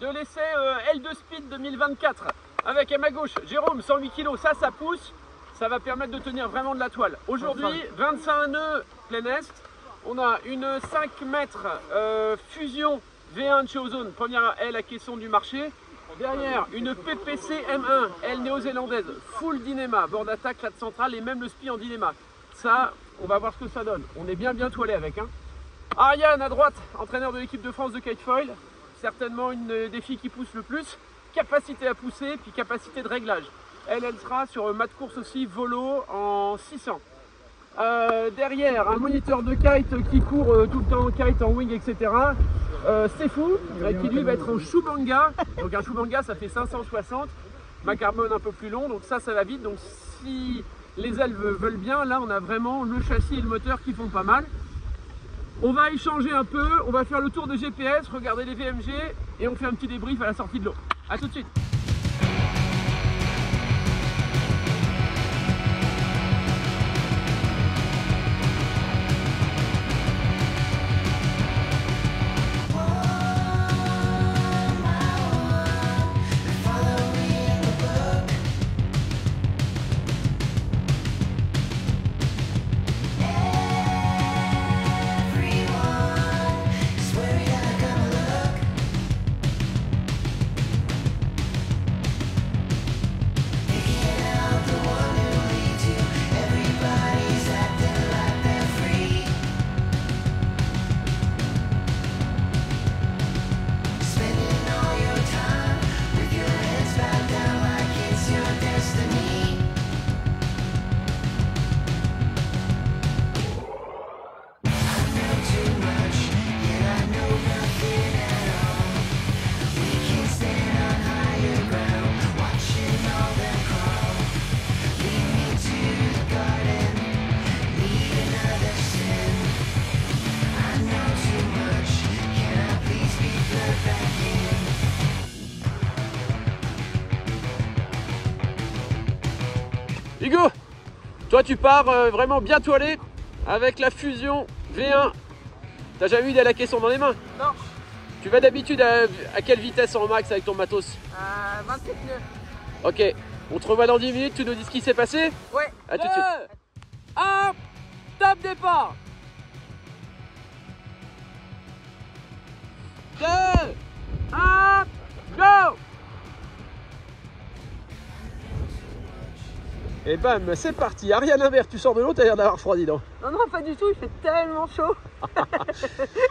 de l'essai L2 Speed 2024 avec à ma gauche Jérôme, 108 kg, ça pousse, ça va permettre de tenir vraiment de la toile. Aujourd'hui 25 nœuds plein est, on a une 5 mètres Fusion V1 de chez Ozone, première aile à caisson du marché. Derrière une PPC M1, aile néo-zélandaise, full Dynéma, bord d'attaque, latte centrale et même le spi en Dynéma. Ça, on va voir ce que ça donne. On est bien toilé avec. Ariane à droite, entraîneur de l'équipe de France de kitefoil, certainement une des filles qui pousse le plus. Capacité à pousser, puis capacité de réglage. Elle sera sur mat de course aussi, volo en 600. Derrière, un moniteur de kite qui court tout le temps en kite, en wing, etc. C'est fou, qui lui va être en Shubanga. Donc un Shubanga, ça fait 560. Macarbone un peu plus long, donc ça va vite. Donc si les ailes veulent bien, là on a vraiment le châssis et le moteur qui font pas mal. On va échanger un peu, on va faire le tour de GPS, regarder les VMG et on fait un petit débrief à la sortie de l'eau. A tout de suite. Hugo, toi tu pars vraiment bien toilé avec la Fusion V1. T'as jamais eu d'aile à caisson dans les mains? Non. Tu vas d'habitude à quelle vitesse en max avec ton matos? 27 nœuds. Ok, on te revoit dans 10 minutes, tu nous dis ce qui s'est passé? Ouais. A tout de suite. 1, top départ. 2, 1, go. Et bam, c'est parti. Ariane Imbert, tu sors de l'eau, t'as l'air d'avoir refroidi, non? Non, pas du tout, il fait tellement chaud.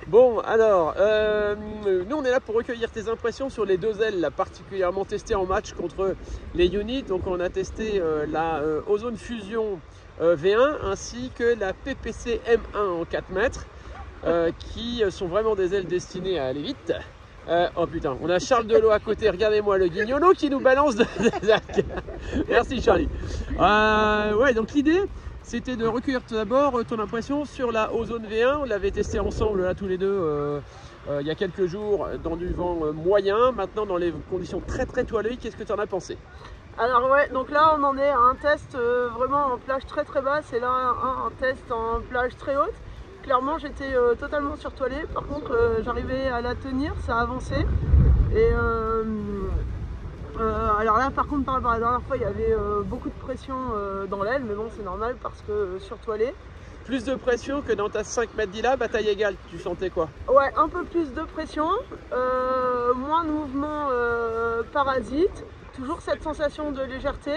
Bon, alors, nous on est là pour recueillir tes impressions sur les deux ailes, là, particulièrement testées en match contre les units. Donc on a testé la Ozone Fusion V1 ainsi que la PPC M1 en 4 mètres, qui sont vraiment des ailes destinées à aller vite. Oh putain, on a Charles Delot à côté, regardez-moi le guignolo qui nous balance de Merci Charlie. Ouais, donc l'idée c'était de recueillir tout d'abord ton impression sur la Ozone V1. On l'avait testé ensemble là tous les deux il y a quelques jours dans du vent moyen. Maintenant dans les conditions très toilées, qu'est-ce que tu en as pensé? Alors ouais, donc là on en est à un test vraiment en plage très basse et là un test en plage très haute. Clairement j'étais totalement surtoilée, par contre j'arrivais à la tenir, ça avançait. Et alors là par contre par rapport à la dernière fois il y avait beaucoup de pression dans l'aile, mais bon c'est normal parce que surtoilée. Plus de pression que dans ta 5 mètres d'ILA, bataille égale, tu sentais quoi? Ouais, un peu plus de pression, moins de mouvement parasite, toujours cette sensation de légèreté,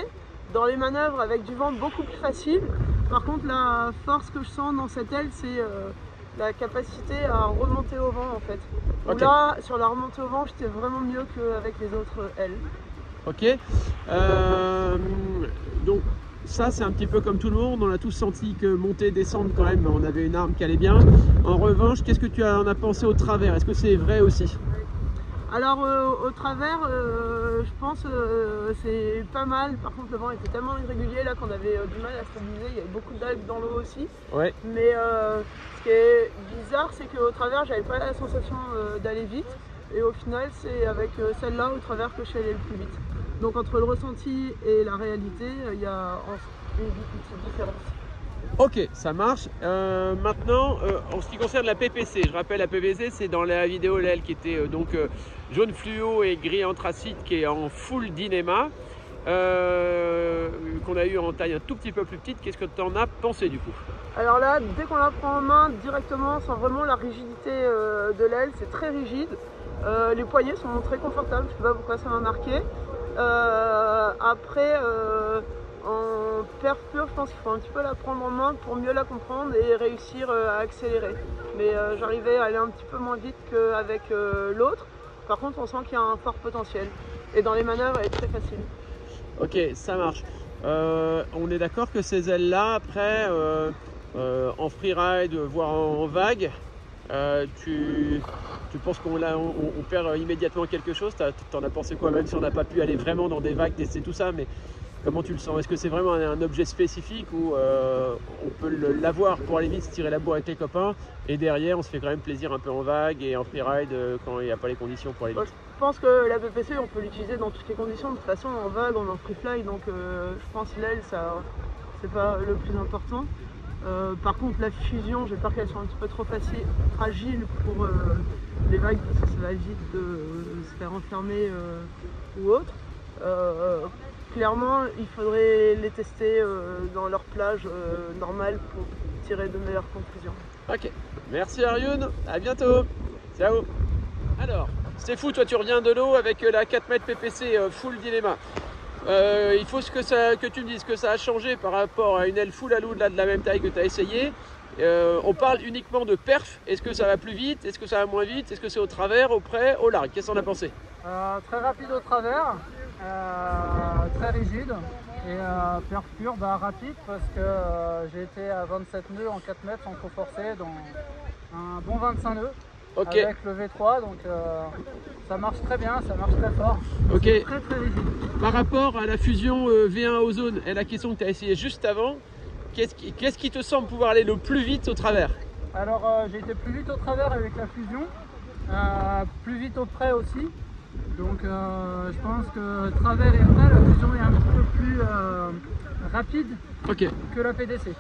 dans les manœuvres avec du vent beaucoup plus facile. Par contre la force que je sens dans cette aile c'est la capacité à remonter au vent en fait. Okay. Là sur la remontée au vent j'étais vraiment mieux qu'avec les autres ailes. Ok, donc ça c'est un petit peu comme tout le monde, on a tous senti que monter, descendre quand même, on avait une arme qui allait bien. En revanche, qu'est-ce que tu en as pensé au travers? Est-ce que c'est vrai aussi? Alors au travers, je pense c'est pas mal. Par contre le vent était tellement irrégulier là qu'on avait du mal à stabiliser, il y avait beaucoup d'algues dans l'eau aussi. Ouais. Mais ce qui est bizarre c'est qu'au travers j'avais pas la sensation d'aller vite. Et au final c'est avec celle-là au travers que je suis allée le plus vite. Donc entre le ressenti et la réalité, il y a une petite différence. Ok, ça marche. Maintenant, en ce qui concerne la PPC, je rappelle la PPC, c'est dans la vidéo l'aile qui était jaune fluo et gris anthracite, qui est en full Dyneema, qu'on a eu en taille un tout petit peu plus petite. Qu'est-ce que tu en as pensé du coup? Alors là, dès qu'on la prend en main directement, on sent vraiment la rigidité de l'aile, c'est très rigide. Les poignets sont très confortables, je ne sais pas pourquoi ça m'a marqué. Après, en perf pure, je pense qu'il faut un petit peu la prendre en main pour mieux la comprendre et réussir à accélérer. Mais j'arrivais à aller un petit peu moins vite qu'avec l'autre. Par contre, on sent qu'il y a un fort potentiel. Et dans les manœuvres, elle est très facile. Ok, ça marche. On est d'accord que ces ailes-là, après, en freeride, voire en vague, tu penses qu'on perd immédiatement quelque chose? T'en as pensé quoi? Même si on n'a pas pu aller vraiment dans des vagues, tester tout ça, mais comment tu le sens? Est-ce que c'est vraiment un objet spécifique où on peut l'avoir pour aller vite, se tirer la bourre avec les copains, et derrière on se fait quand même plaisir un peu en vague et en freeride quand il n'y a pas les conditions pour aller vite? Je pense que la PPC, on peut l'utiliser dans toutes les conditions. De toute façon, en vague, on est en freefly, donc je pense que l'aile, ça, c'est pas le plus important. Par contre, la fusion, j'ai peur qu'elle soit un petit peu trop fragile pour les vagues, parce que ça va vite de se faire enfermer ou autre. Clairement, il faudrait les tester dans leur plage normale pour tirer de meilleures conclusions. Ok, merci Aryoun, à bientôt, ciao. Alors, c'est fou, toi tu reviens de l'eau avec la 4 mètres PPC full Dyneema. Il faut que tu me dises que ça a changé par rapport à une aile full alu de la même taille que tu as essayé. On parle uniquement de perf. Est-ce que ça va plus vite? Est-ce que ça va moins vite? Est-ce que c'est au travers, au près, au large? Qu'est-ce qu'on a pensé? Très rapide au travers, très rigide, et perf pure, rapide parce que j'ai été à 27 nœuds en 4 mètres sans trop forcer dans un bon 25 nœuds. Okay. Avec le V3, donc ça marche très bien, ça marche très fort. Ok. Très très rigide. Par rapport à la fusion V1 Ozone et la question que tu as essayé juste avant, qu'est-ce qui te semble pouvoir aller le plus vite au travers? Alors j'ai été plus vite au travers avec la fusion, plus vite au près aussi. Donc je pense que travers et près, la fusion est un petit peu plus rapide que la PDC.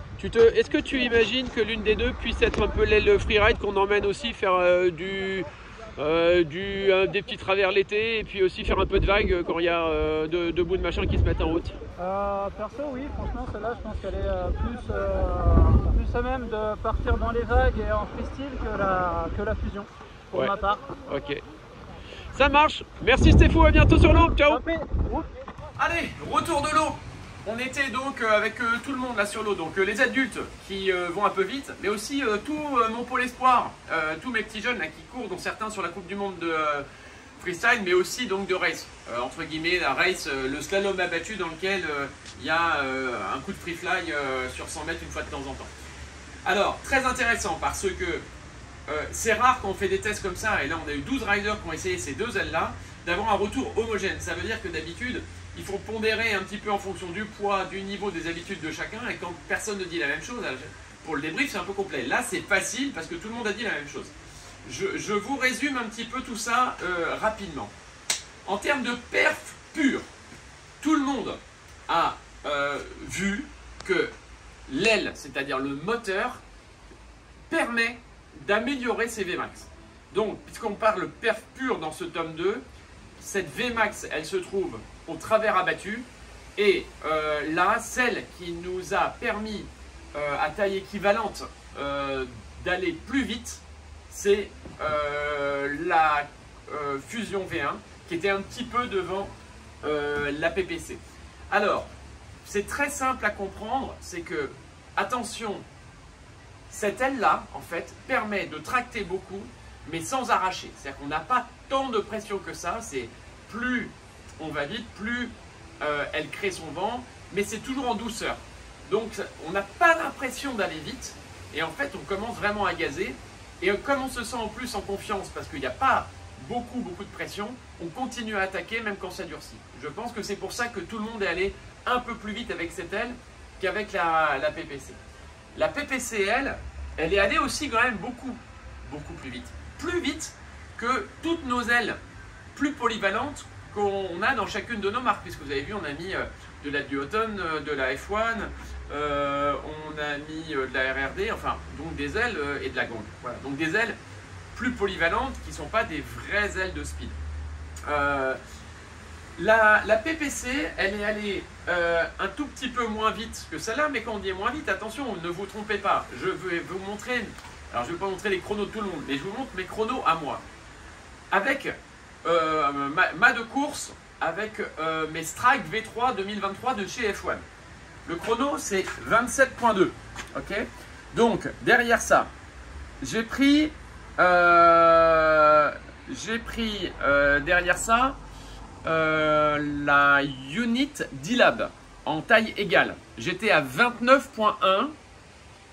Est-ce que tu imagines que l'une des deux puisse être un peu l'aile freeride qu'on emmène aussi faire des petits travers l'été et puis aussi faire un peu de vagues quand il y a deux bouts de machin qui se mettent en route? Perso oui, franchement celle-là je pense qu'elle est plus à même de partir dans les vagues et en freestyle que la fusion pour ma part. Ok. Ça marche, merci Stéphou, à bientôt sur l'eau, ciao. Allez, retour de l'eau. On était donc avec tout le monde là sur l'eau, donc les adultes qui vont un peu vite, mais aussi tout mon pôle espoir, tous mes petits jeunes là qui courent, dont certains sur la Coupe du Monde de freestyle, mais aussi donc de race, entre guillemets la race, le slalom abattu dans lequel il y a un coup de free fly sur 100 mètres une fois de temps en temps. Alors, très intéressant parce que c'est rare quand on fait des tests comme ça, et là on a eu 12 riders qui ont essayé ces deux ailes là, d'avoir un retour homogène. Ça veut dire que d'habitude, il faut pondérer un petit peu en fonction du poids, du niveau, des habitudes de chacun, et quand personne ne dit la même chose, pour le débrief c'est un peu complet. Là c'est facile parce que tout le monde a dit la même chose. Je vous résume un petit peu tout ça rapidement. En termes de perf pure, tout le monde a vu que l'aile, c'est-à-dire le moteur, permet d'améliorer ses Vmax. Donc, puisqu'on parle perf pure dans ce tome 2, cette Vmax, elle se trouve au travers abattu, et là, celle qui nous a permis à taille équivalente d'aller plus vite, c'est la Fusion V1, qui était un petit peu devant la PPC. Alors, c'est très simple à comprendre, c'est que, attention, cette aile-là, en fait, permet de tracter beaucoup, mais sans arracher. C'est-à-dire qu'on n'a pas tant de pression que ça. C'est plus on va vite, plus elle crée son vent, mais c'est toujours en douceur. Donc, on n'a pas l'impression d'aller vite. Et en fait, on commence vraiment à gazer. Et comme on se sent en plus en confiance, parce qu'il n'y a pas beaucoup de pression, on continue à attaquer même quand ça durcit. Je pense que c'est pour ça que tout le monde est allé un peu plus vite avec cette aile qu'avec la PPC. La PPC, elle est allée aussi quand même beaucoup plus vite. Plus vite que toutes nos ailes plus polyvalentes qu'on a dans chacune de nos marques. Puisque vous avez vu, on a mis de la Duotone, de la F1, on a mis de la RRD, enfin donc des ailes et de la gangue. Voilà, donc des ailes plus polyvalentes qui ne sont pas des vraies ailes de speed. La PPC, elle est allée un tout petit peu moins vite que celle-là, mais quand on dit moins vite, attention, ne vous trompez pas. Je vais vous montrer, alors je ne vais pas montrer les chronos de tout le monde, mais je vous montre mes chronos à moi. Avec ma de course, avec mes Strike V3 2023 de chez F1. Le chrono, c'est 27.2. Ok. Donc, derrière ça, j'ai pris derrière ça la Unit D-Lab en taille égale. J'étais à 29.1,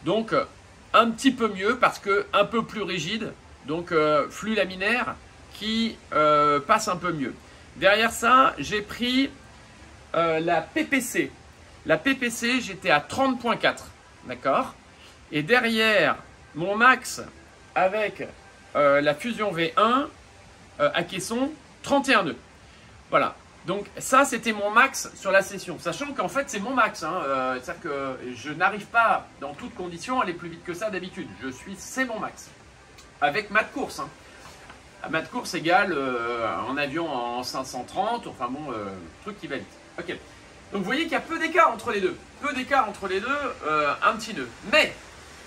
donc un petit peu mieux parce que un peu plus rigide, donc flux laminaire qui passe un peu mieux. Derrière ça, j'ai pris la PPC. La PPC, j'étais à 30.4, d'accord. Et derrière mon max avec la Fusion V1 à caisson, 31 nœuds. Voilà, donc ça c'était mon max sur la session, sachant qu'en fait c'est mon max, hein, c'est-à-dire que je n'arrive pas dans toutes conditions à aller plus vite que ça d'habitude, c'est mon max, avec ma de course. Hein. Ma de course égale en avion en 530, enfin bon, truc qui va vite. Ok, donc vous voyez qu'il y a peu d'écart entre les deux, un petit nœud, mais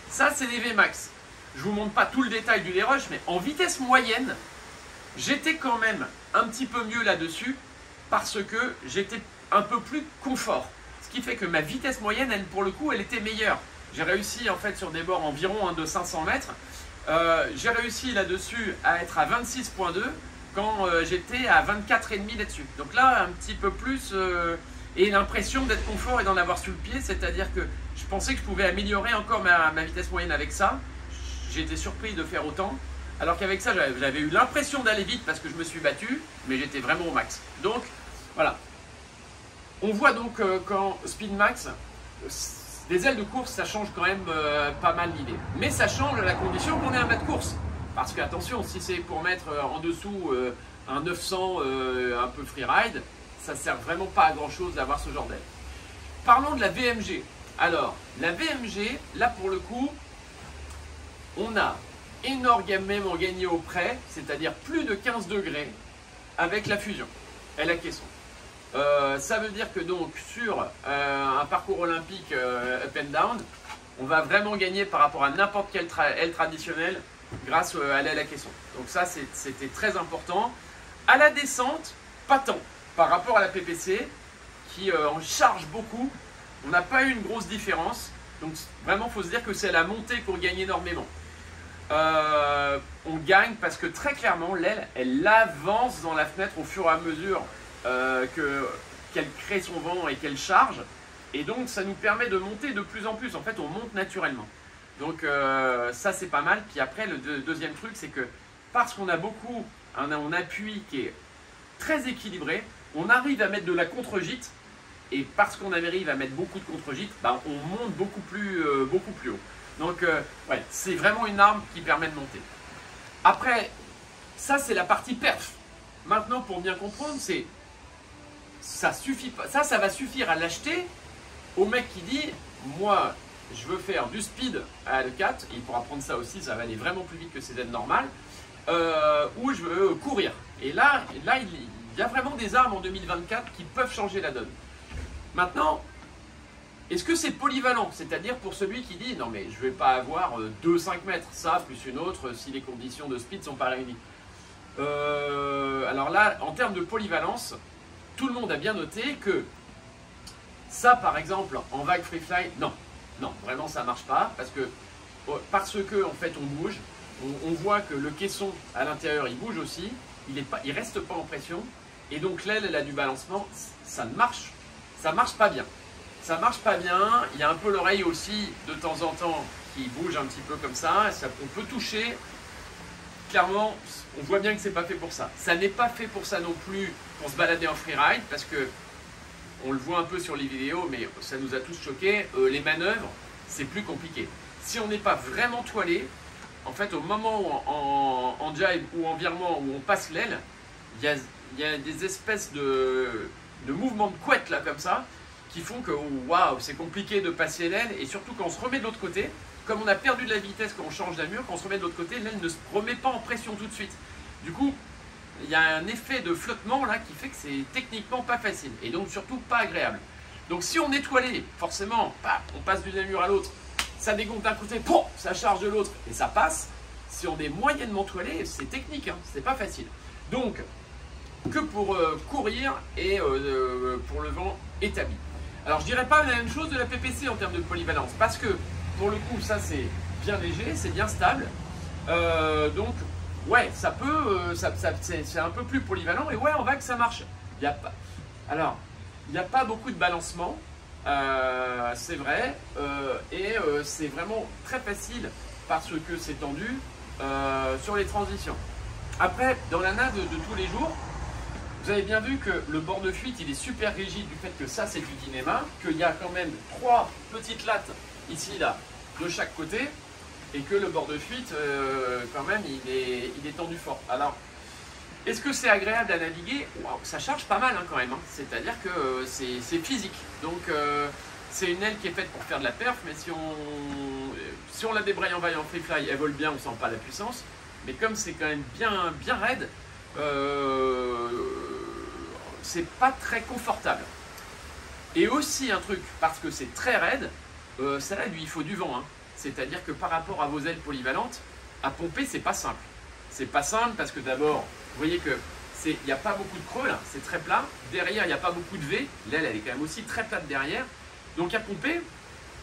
ça c'est les Vmax. Je vous montre pas tout le détail du dérush, mais en vitesse moyenne, j'étais quand même un petit peu mieux là-dessus parce que j'étais un peu plus confort. Ce qui fait que ma vitesse moyenne, elle, pour le coup, elle était meilleure. J'ai réussi en fait sur des bords environ de 500 mètres. J'ai réussi là-dessus à être à 26.2 quand j'étais à 24,5 là-dessus. Donc là, un petit peu plus et l'impression d'être confort et d'en avoir sur le pied. C'est-à-dire que je pensais que je pouvais améliorer encore ma vitesse moyenne avec ça. J'ai été surpris de faire autant. Alors qu'avec ça, j'avais eu l'impression d'aller vite parce que je me suis battu, mais j'étais vraiment au max. Donc, voilà. On voit donc qu'en Speed Max, des ailes de course, ça change quand même pas mal l'idée. Mais ça change à la condition qu'on ait un mât de course. Parce que, attention, si c'est pour mettre en dessous un 900 un peu freeride, ça ne sert vraiment pas à grand-chose d'avoir ce genre d'aile. Parlons de la VMG. Alors, la VMG, là pour le coup, on a énormément gagné au près, c'est-à-dire plus de 15 degrés avec la Fusion et la caisson. Ça veut dire que donc sur un parcours olympique up and down, on va vraiment gagner par rapport à n'importe quelle aile traditionnelle grâce à l'aile à caisson. Donc ça c'était très important. À la descente, pas tant par rapport à la PPC qui en charge beaucoup. On n'a pas eu une grosse différence. Donc vraiment il faut se dire que c'est la montée qu'on gagne énormément. On gagne parce que très clairement l'aile elle avance dans la fenêtre au fur et à mesure qu'elle crée son vent et qu'elle charge, et donc ça nous permet de monter de plus en plus. En fait on monte naturellement, donc ça c'est pas mal. Puis après le deuxième truc c'est que parce qu'on a beaucoup un appui qui est très équilibré, on arrive à mettre de la contre-gîte, et parce qu'on arrive à mettre beaucoup de contre-gîte, bah, on monte beaucoup plus haut. Donc, ouais, c'est vraiment une arme qui permet de monter. Après, ça, c'est la partie perf. Maintenant, pour bien comprendre, ça suffit pas. Ça va suffire à l'acheter au mec qui dit, moi, je veux faire du speed à L4, il pourra prendre ça aussi, ça va aller vraiment plus vite que ses aides normales, ou je veux courir. Et là, il y a vraiment des armes en 2024 qui peuvent changer la donne. Maintenant, est-ce que c'est polyvalent? C'est-à-dire pour celui qui dit, non mais je ne vais pas avoir 2-5 mètres, ça plus une autre, si les conditions de speed ne sont pas réunies. Alors là, en termes de polyvalence, tout le monde a bien noté que ça, par exemple, en vague free fly, non, vraiment ça ne marche pas, parce que en fait on bouge, on voit que le caisson à l'intérieur il bouge aussi, il reste pas en pression, et donc l'aile elle a du balancement, ça marche pas bien. Ça marche pas bien, il y a un peu l'oreille aussi de temps en temps qui bouge un petit peu comme ça, on peut toucher. Clairement, on voit bien que c'est pas fait pour ça. Ça n'est pas fait pour ça non plus pour se balader en freeride, parce que on le voit un peu sur les vidéos, mais ça nous a tous choqués. Les manœuvres, c'est plus compliqué. Si on n'est pas vraiment toilé, en fait, au moment où en jibe ou en virement où on passe l'aile, il y a des espèces de mouvements de couette là comme ça. qui font que waouh, c'est compliqué de passer l'aile, et surtout quand on se remet de l'autre côté, comme on a perdu de la vitesse quand on change d'allure, quand on se remet de l'autre côté, l'aile ne se remet pas en pression tout de suite. Du coup, il y a un effet de flottement là qui fait que c'est techniquement pas facile, et donc surtout pas agréable. Donc si on est toilé, forcément, on passe d'une allure à l'autre, ça dégonfle d'un côté, ça charge de l'autre, et ça passe. Si on est moyennement toilé, c'est technique, hein, c'est pas facile. Donc, que pour courir et pour le vent établi. Alors je dirais pas la même chose de la PPC en termes de polyvalence, parce que pour le coup ça c'est bien léger, c'est bien stable, donc ouais ça peut, c'est un peu plus polyvalent, et ouais en vague ça marche. Alors il n'y a pas beaucoup de balancement, c'est vrai, et c'est vraiment très facile parce que c'est tendu sur les transitions. Après dans la nage de tous les jours, vous avez bien vu que le bord de fuite, il est super rigide du fait que ça, c'est du Dynéma, qu'il y a quand même 3 petites lattes ici, là, de chaque côté, et que le bord de fuite, quand même, il est tendu fort. Alors, est-ce que c'est agréable à naviguer? Wow, ça charge pas mal, hein, quand même. Hein. C'est-à-dire que c'est physique. Donc, c'est une aile qui est faite pour faire de la perf, mais si on la débraye en vaille en free fly, elle vole bien, on sent pas la puissance. Mais comme c'est quand même bien raide, c'est pas très confortable. Et aussi un truc, parce que c'est très raide, ça là lui il faut du vent, hein. C'est-à-dire que par rapport à vos ailes polyvalentes, à pomper c'est pas simple. C'est pas simple parce que d'abord, vous voyez que il n'y a pas beaucoup de creux là, c'est très plat. Derrière il n'y a pas beaucoup de V, l'aile elle est quand même aussi très plate derrière. Donc à pomper,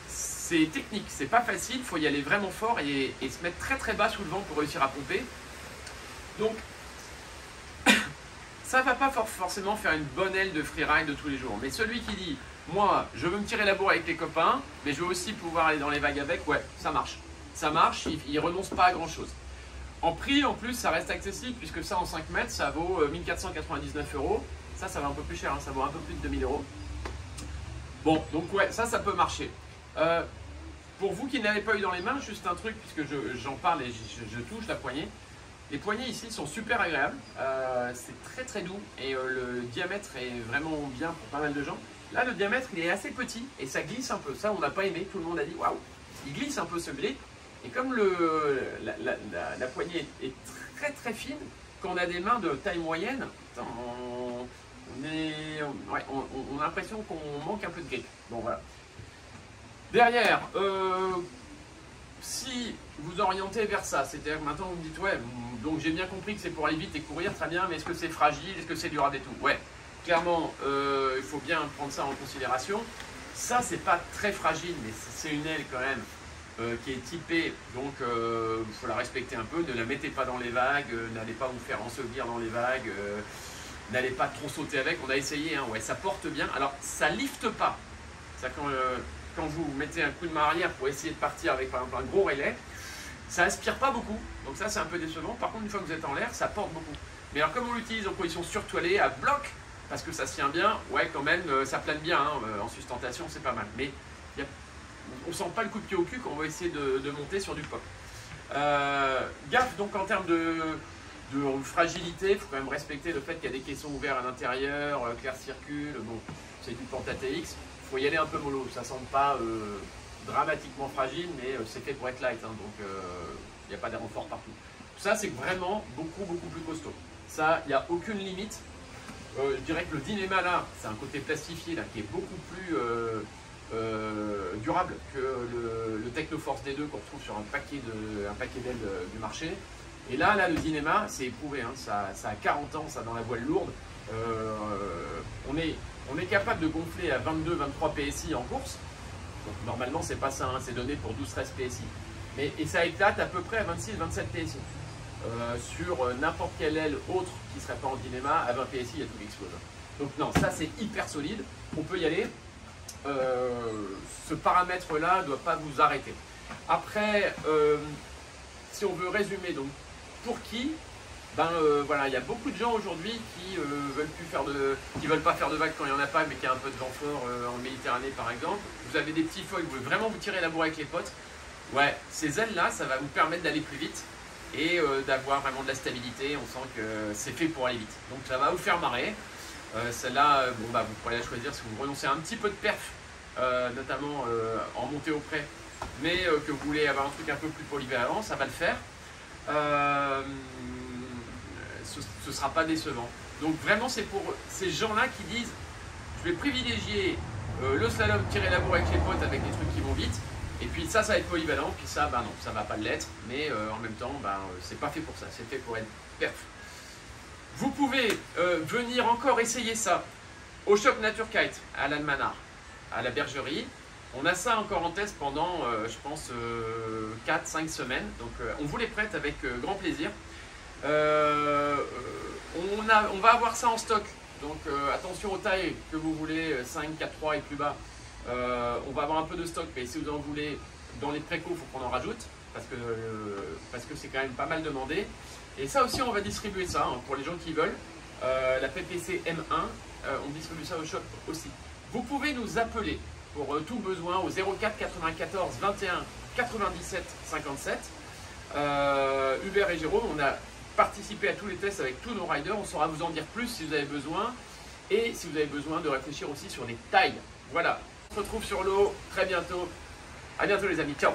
c'est technique, c'est pas facile, il faut y aller vraiment fort et se mettre très bas sous le vent pour réussir à pomper. Donc ça ne va pas forcément faire une bonne aile de freeride de tous les jours. Mais celui qui dit, moi, je veux me tirer la bourre avec les copains, mais je veux aussi pouvoir aller dans les vagues avec, ouais, ça marche. Ça marche, il ne renonce pas à grand chose. En prix, en plus, ça reste accessible, puisque ça, en 5 mètres, ça vaut 1 499 €. Ça va un peu plus cher, hein, ça vaut un peu plus de 2 000 €. Bon, donc ouais, ça peut marcher. Pour vous qui n'avez pas eu dans les mains, juste un truc, puisque j'en parle et je touche la poignée. Les poignées ici sont super agréables, c'est très doux et le diamètre est vraiment bien pour pas mal de gens. Là le diamètre il est assez petit et ça glisse un peu, ça on n'a pas aimé, tout le monde a dit waouh, il glisse un peu ce blé. Et comme la poignée est très fine, quand on a des mains de taille moyenne, on a l'impression qu'on manque un peu de grip. Bon voilà. Derrière, si vous orientez vers ça, c'est-à-dire que maintenant vous me dites ouais, donc j'ai bien compris que c'est pour aller vite et courir, très bien, mais est-ce que c'est fragile, est-ce que c'est durable et tout? Ouais, clairement, il faut bien prendre ça en considération. Ça, c'est pas très fragile, mais c'est une aile quand même qui est typée, donc il faut la respecter un peu. Ne la mettez pas dans les vagues, n'allez pas vous faire ensevelir dans les vagues, n'allez pas trop sauter avec. On a essayé, hein, ouais, ça porte bien. Alors, ça lifte pas. Ça, quand vous mettez un coup de main arrière pour essayer de partir avec par exemple un gros relais, ça aspire pas beaucoup, donc ça c'est un peu décevant. Par contre, une fois que vous êtes en l'air, ça porte beaucoup. Mais alors comme on l'utilise en position surtoilée, à bloc, parce que ça se tient bien, ouais quand même, ça plane bien, hein, en sustentation c'est pas mal. Mais on sent pas le coup de pied au cul quand on va essayer de monter sur du pop. Gaffe donc en termes de fragilité, il faut quand même respecter le fait qu'il y a des caissons ouverts à l'intérieur, clair circule, bon, c'est du PentaTX. Il faut y aller un peu mollo, ça ne semble pas dramatiquement fragile, mais c'est fait pour être light, hein, donc il n'y a pas des renforts partout. Ça, c'est vraiment beaucoup plus costaud. Ça, il n'y a aucune limite. Je dirais que le Dynéma, là, c'est un côté plastifié, là, qui est beaucoup plus durable que le Technoforce D2 qu'on retrouve sur un paquet d'ailes du marché. Et là, le Dynéma, c'est éprouvé, hein, ça a 40 ans, ça, dans la voile lourde. On est capable de gonfler à 22-23 PSI en course. Donc, normalement, c'est pas ça, hein, c'est donné pour 12-13 PSI. Et ça éclate à peu près à 26-27 PSI. Sur n'importe quelle aile autre qui ne serait pas en Dynéma, à 20 PSI, il y a tout qui explose. Donc non, ça c'est hyper solide, on peut y aller. Ce paramètre-là ne doit pas vous arrêter. Après, si on veut résumer, donc pour qui? Voilà, il y a beaucoup de gens aujourd'hui qui veulent pas faire de vagues quand il n'y en a pas, mais qui a un peu de vent fort en Méditerranée par exemple. Vous avez des petits foils, vous voulez vraiment vous tirer la bourre avec les potes. Ouais, ces ailes-là, ça va vous permettre d'aller plus vite et d'avoir vraiment de la stabilité. On sent que c'est fait pour aller vite. Donc ça va vous faire marrer. Celle-là, bon, bah, vous pourrez la choisir si vous renoncez à un petit peu de perf, notamment en montée au près, mais que vous voulez avoir un truc un peu plus polyvalent, ça va le faire. Ce ne sera pas décevant. Donc vraiment, c'est pour ces gens-là qui disent je vais privilégier le slalom, tirer la bourre avec les potes avec des trucs qui vont vite, et puis ça va être polyvalent, puis ça, bah non, ça va pas l'être, mais en même temps, bah, c'est pas fait pour ça, c'est fait pour être perf. Vous pouvez venir encore essayer ça au Shop Naturkite à l'Almanar, à la bergerie. On a ça encore en test pendant, je pense, 4-5 semaines, donc on vous les prête avec grand plaisir. On va avoir ça en stock, donc attention aux tailles que vous voulez, 5, 4, 3 et plus bas. On va avoir un peu de stock, mais si vous en voulez dans les précos, il faut qu'on en rajoute, parce que c'est quand même pas mal demandé. Et ça aussi, on va distribuer ça hein, pour les gens qui veulent. La PPC M1, on distribue ça au shop aussi. Vous pouvez nous appeler pour tout besoin au 04 94 21 97 57. Hubert et Jérôme, on a participé à tous les tests avec tous nos riders. On saura vous en dire plus si vous avez besoin. Et si vous avez besoin de réfléchir aussi sur les tailles. Voilà, on se retrouve sur l'eau très bientôt. À bientôt les amis, ciao!